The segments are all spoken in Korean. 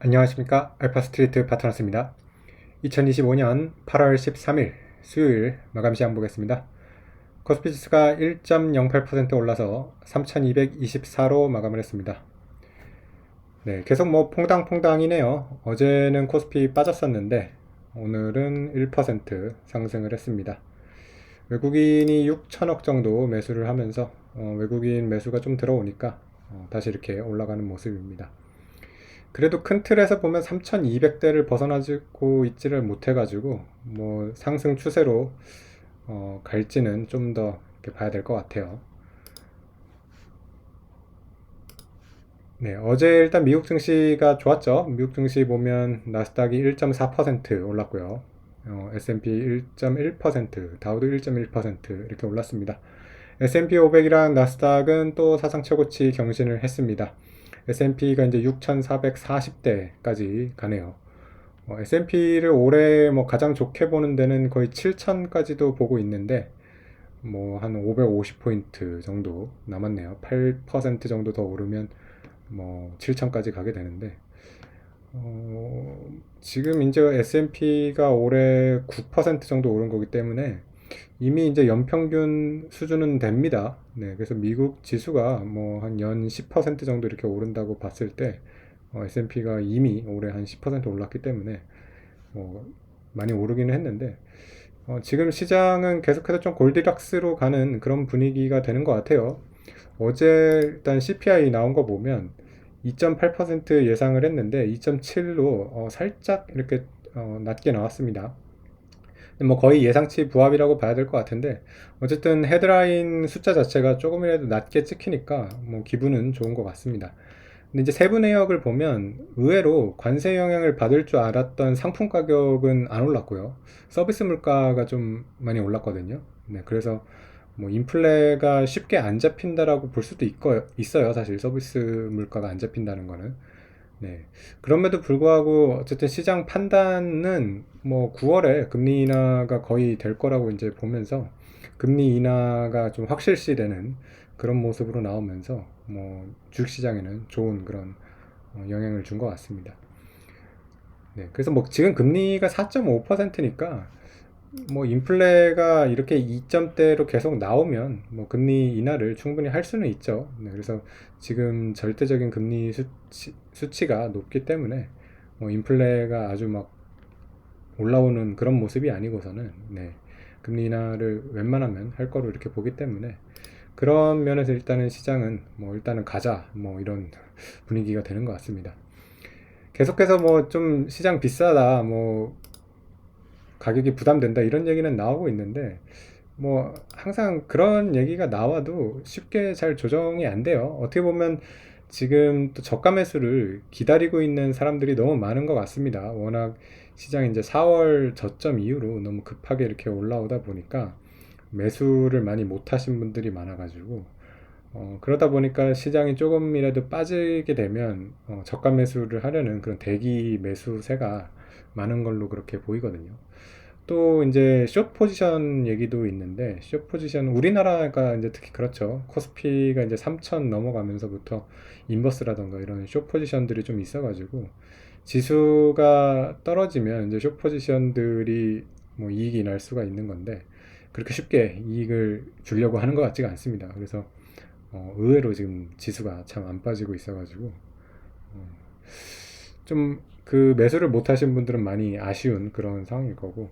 안녕하십니까. 알파스트리트 파트너스입니다. 2025년 8월 13일 수요일 마감 시장 보겠습니다. 코스피 지수가 1.08% 올라서 3224로 마감을 했습니다. 네, 계속 뭐 퐁당퐁당이네요. 어제는 코스피 빠졌었는데 오늘은 1% 상승을 했습니다. 외국인이 6천억 정도 매수를 하면서 외국인 매수가 좀 들어오니까 다시 이렇게 올라가는 모습입니다. 그래도 큰 틀에서 보면 3200대를 벗어나고 있지를 못해가지고 뭐 상승 추세로 갈지는 좀 더 봐야 될 것 같아요. 네, 어제 일단 미국 증시가 좋았죠. 미국 증시 보면 나스닥이 1.4% 올랐고요. S&P 1.1%, 다우도 1.1% 이렇게 올랐습니다. S&P 500이랑 나스닥은 또 사상 최고치 경신을 했습니다. S&P가 이제 6,440대까지 가네요. S&P를 올해 뭐 가장 좋게 보는 데는 거의 7,000까지도 보고 있는데 뭐 한 550포인트 정도 남았네요. 8% 정도 더 오르면 뭐 7,000까지 가게 되는데 지금 이제 S&P가 올해 9% 정도 오른 거기 때문에 이미 이제 연평균 수준은 됩니다. 네, 그래서 미국 지수가 뭐 한 연 10% 정도 이렇게 오른다고 봤을 때 S&P가 이미 올해 한 10% 올랐기 때문에 뭐 많이 오르기는 했는데 지금 시장은 계속해서 좀 골디락스로 가는 그런 분위기가 되는 것 같아요. 어제 일단 CPI 나온 거 보면 2.8% 예상을 했는데 2.7로 살짝 이렇게 낮게 나왔습니다. 뭐 거의 예상치 부합이라고 봐야 될 것 같은데 어쨌든 헤드라인 숫자 자체가 조금이라도 낮게 찍히니까 뭐 기분은 좋은 것 같습니다. 근데 이제 세부 내역을 보면 의외로 관세 영향을 받을 줄 알았던 상품 가격은 안 올랐고요. 서비스 물가가 좀 많이 올랐거든요. 네, 그래서 뭐 인플레가 쉽게 안 잡힌다라고 볼 수도 있어요. 사실 서비스 물가가 안 잡힌다는 거는. 네. 그럼에도 불구하고 어쨌든 시장 판단은 뭐 9월에 금리 인하가 거의 될 거라고 이제 보면서 금리 인하가 좀 확실시되는 그런 모습으로 나오면서 뭐 주식시장에는 좋은 그런 영향을 준 것 같습니다. 네. 그래서 뭐 지금 금리가 4.5%니까 뭐 인플레가 이렇게 2점대로 계속 나오면 뭐 금리 인하를 충분히 할 수는 있죠. 네, 그래서 지금 절대적인 금리 수치가 높기 때문에 뭐 인플레가 아주 막 올라오는 그런 모습이 아니고서는 네, 금리 인하를 웬만하면 할 거로 이렇게 보기 때문에 그런 면에서 일단은 시장은 뭐 일단은 가자 뭐 이런 분위기가 되는 것 같습니다. 계속해서 뭐 좀 시장 비싸다 뭐 가격이 부담된다 이런 얘기는 나오고 있는데 뭐 항상 그런 얘기가 나와도 쉽게 잘 조정이 안 돼요. 어떻게 보면 지금 또 저가 매수를 기다리고 있는 사람들이 너무 많은 것 같습니다. 워낙 시장이 이제 4월 저점 이후로 너무 급하게 이렇게 올라오다 보니까 매수를 많이 못 하신 분들이 많아가지고 그러다 보니까 시장이 조금이라도 빠지게 되면 저가 매수를 하려는 그런 대기 매수세가 많은 걸로 그렇게 보이거든요. 또 이제 숏 포지션 얘기도 있는데 숏 포지션 우리나라가 이제 특히 그렇죠. 코스피가 이제 3천 넘어가면서부터 인버스라던가 이런 숏 포지션들이 좀 있어가지고 지수가 떨어지면 이제 숏 포지션들이 뭐 이익이 날 수가 있는 건데 그렇게 쉽게 이익을 주려고 하는 것 같지가 않습니다. 그래서 의외로 지금 지수가 참 안 빠지고 있어가지고 좀 그 매수를 못 하신 분들은 많이 아쉬운 그런 상황일 거고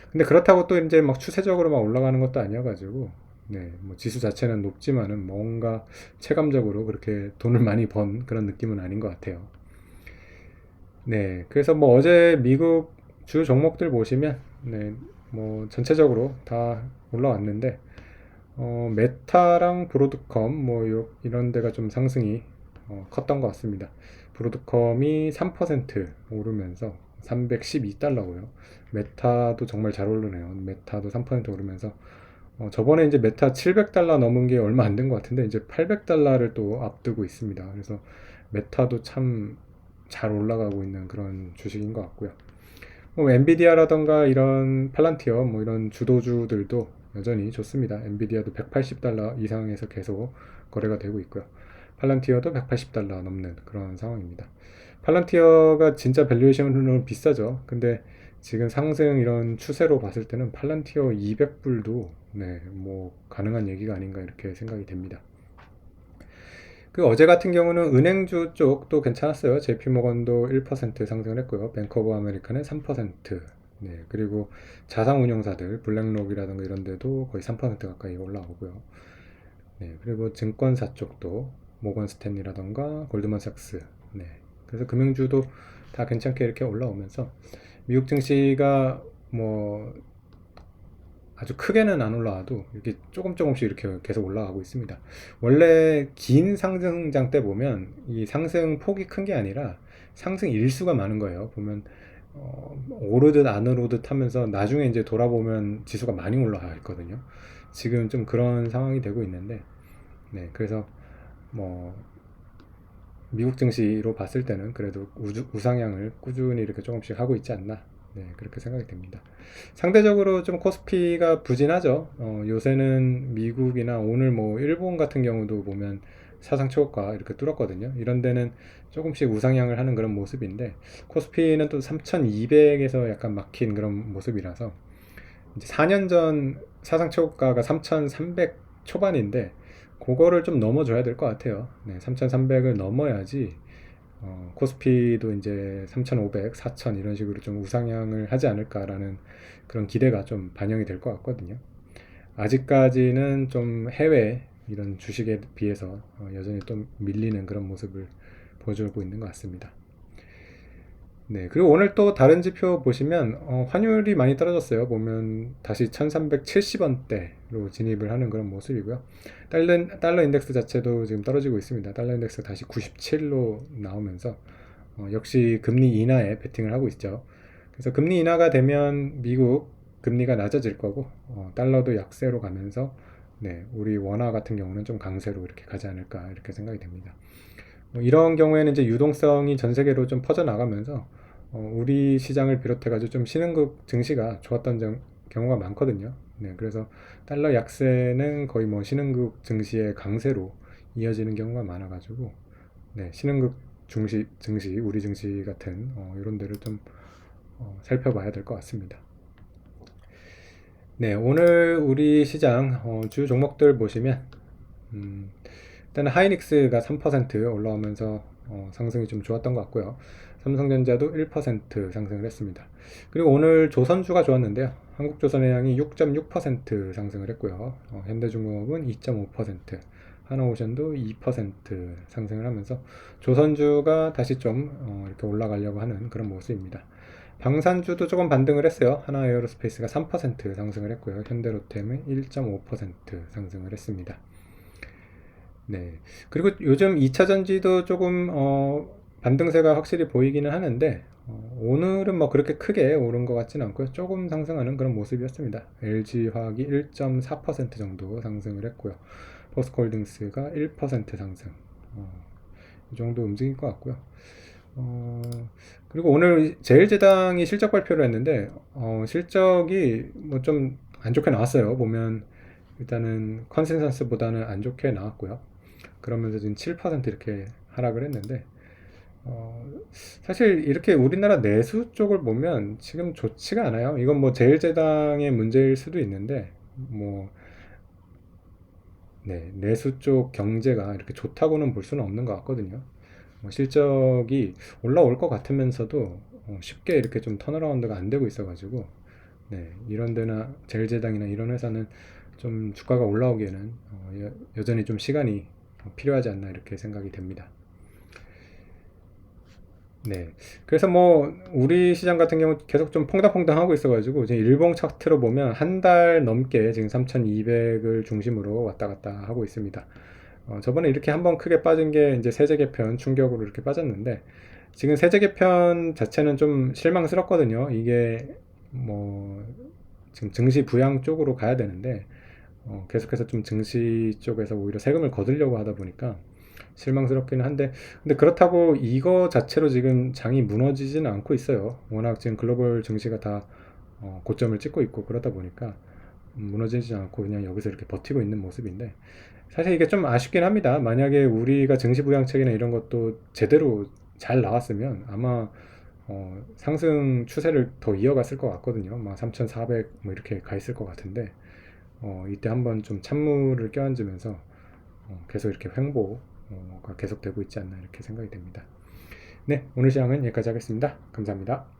근데 그렇다고 또 이제 막 추세적으로 막 올라가는 것도 아니어가지고 네, 뭐 지수 자체는 높지만은 뭔가 체감적으로 그렇게 돈을 많이 번 그런 느낌은 아닌 것 같아요. 네, 그래서 뭐 어제 미국 주 종목들 보시면 네, 뭐 전체적으로 다 올라왔는데 메타랑 브로드컴 뭐 이런 데가 좀 상승이 컸던 것 같습니다. 브로드컴이 3% 오르면서 312달러고요. 메타도 정말 잘 오르네요. 메타도 3% 오르면서 저번에 이제 메타 700달러 넘은 게 얼마 안 된 것 같은데 이제 800달러를 또 앞두고 있습니다. 그래서 메타도 참 잘 올라가고 있는 그런 주식인 것 같고요. 뭐 엔비디아라던가 이런 팔란티어 뭐 이런 주도주들도 여전히 좋습니다. 엔비디아도 180달러 이상에서 계속 거래가 되고 있고요. 팔란티어도 180달러 넘는 그런 상황입니다. 팔란티어가 진짜 밸류에이션으로는 비싸죠. 근데 지금 상승 이런 추세로 봤을 때는 팔란티어 200불도 네, 뭐 가능한 얘기가 아닌가 이렇게 생각이 됩니다. 그 어제 같은 경우는 은행주 쪽도 괜찮았어요. JP모건도 1% 상승을 했고요. 뱅크 오브 아메리카는 3%. 네, 그리고 자산운용사들 블랙록이라든가 이런 데도 거의 3% 가까이 올라오고요. 네, 그리고 증권사 쪽도 모건 스탠리라던가 골드만삭스. 네. 그래서 금융주도 다 괜찮게 이렇게 올라오면서 미국 증시가 뭐 아주 크게는 안 올라와도 이렇게 조금씩 이렇게 계속 올라가고 있습니다. 원래 긴 상승장 때 보면 이 상승 폭이 큰 게 아니라 상승 일수가 많은 거예요. 보면 오르듯 안 오르듯 하면서 나중에 이제 돌아보면 지수가 많이 올라가 있거든요. 지금 좀 그런 상황이 되고 있는데, 네, 그래서 뭐 미국 증시로 봤을 때는 그래도 우상향을 꾸준히 이렇게 조금씩 하고 있지 않나. 네, 그렇게 생각이 됩니다. 상대적으로 좀 코스피가 부진하죠. 요새는 미국이나 오늘 뭐 일본 같은 경우도 보면 사상 초고가 이렇게 뚫었거든요. 이런 데는 조금씩 우상향을 하는 그런 모습인데 코스피는 또 3200에서 약간 막힌 그런 모습이라서 이제 4년 전 사상 최고가가 3300 초반인데 그거를 좀 넘어줘야 될 것 같아요. 네, 3300을 넘어야지 코스피도 이제 3500, 4000 이런 식으로 좀 우상향을 하지 않을까라는 그런 기대가 좀 반영이 될 것 같거든요. 아직까지는 좀 해외 이런 주식에 비해서 여전히 좀 밀리는 그런 모습을 보여주고 있는 것 같습니다. 네, 그리고 오늘 또 다른 지표 보시면 환율이 많이 떨어졌어요. 보면 다시 1370원대로 진입을 하는 그런 모습이고요. 달러 인덱스 자체도 지금 떨어지고 있습니다. 달러 인덱스 다시 97로 나오면서 역시 금리 인하에 베팅을 하고 있죠. 그래서 금리 인하가 되면 미국 금리가 낮아질 거고 달러도 약세로 가면서 네, 우리 원화 같은 경우는 좀 강세로 이렇게 가지 않을까 이렇게 생각이 됩니다. 뭐 이런 경우에는 이제 유동성이 전 세계로 좀 퍼져나가면서 우리 시장을 비롯해가지고 좀 신흥국 증시가 좋았던 경우가 많거든요. 네, 그래서 달러 약세는 거의 뭐 신흥국 증시의 강세로 이어지는 경우가 많아가지고 네, 신흥국 증시, 우리 증시 같은 이런 데를 좀 살펴봐야 될 것 같습니다. 네, 오늘 우리 시장 주 종목들 보시면 일단은 하이닉스가 3% 올라오면서 상승이 좀 좋았던 것 같고요. 삼성전자도 1% 상승을 했습니다. 그리고 오늘 조선주가 좋았는데요. 한국조선해양이 6.6% 상승을 했고요. 현대중공업은 2.5%, 하나오션도 2% 상승을 하면서 조선주가 다시 좀 이렇게 올라가려고 하는 그런 모습입니다. 방산주도 조금 반등을 했어요. 하나에어로스페이스가 3% 상승을 했고요. 현대로템은 1.5% 상승을 했습니다. 네. 그리고 요즘 2차 전지도 조금 반등세가 확실히 보이기는 하는데 오늘은 뭐 그렇게 크게 오른 것 같지는 않고요. 조금 상승하는 그런 모습이었습니다. LG화학이 1.4% 정도 상승을 했고요. 포스코홀딩스가 1% 상승. 이 정도 움직일 것 같고요. 어, 그리고 오늘 제일제당이 실적 발표를 했는데 실적이 뭐 좀 안 좋게 나왔어요. 보면 일단은 컨센서스보다는 안 좋게 나왔고요. 그러면서 지금 7% 이렇게 하락을 했는데 사실 이렇게 우리나라 내수 쪽을 보면 지금 좋지가 않아요. 이건 뭐 제일제당의 문제일 수도 있는데 뭐 네, 내수 쪽 경제가 이렇게 좋다고는 볼 수는 없는 것 같거든요. 실적이 올라올 것 같으면서도 쉽게 이렇게 좀 턴어라운드가 안 되고 있어가지고 네, 이런 데나 제일제당이나 이런 회사는 좀 주가가 올라오기에는 여전히 좀 시간이 필요하지 않나 이렇게 생각이 됩니다. 네. 그래서 뭐 우리 시장 같은 경우 계속 좀 퐁당퐁당하고 있어가지고 지금 일봉 차트로 보면 한 달 넘게 지금 3,200을 중심으로 왔다 갔다 하고 있습니다. 저번에 이렇게 한번 크게 빠진 게 이제 세제 개편 충격으로 이렇게 빠졌는데 지금 세제 개편 자체는 좀 실망스럽거든요. 이게 뭐 지금 증시 부양 쪽으로 가야 되는데 계속해서 좀 증시 쪽에서 오히려 세금을 거두려고 하다 보니까 실망스럽기는 한데 근데 그렇다고 이거 자체로 지금 장이 무너지지는 않고 있어요. 워낙 지금 글로벌 증시가 다 고점을 찍고 있고 그러다 보니까 무너지지 않고 그냥 여기서 이렇게 버티고 있는 모습인데 사실 이게 좀 아쉽긴 합니다. 만약에 우리가 증시부양책이나 이런 것도 제대로 잘 나왔으면 아마 상승 추세를 더 이어갔을 것 같거든요. 막 3,400 뭐 이렇게 가 있을 것 같은데 이때 한번 좀 찬물을 껴안으면서 계속 이렇게 횡보가 계속되고 있지 않나 이렇게 생각이 됩니다. 네, 오늘 시황은 여기까지 하겠습니다. 감사합니다.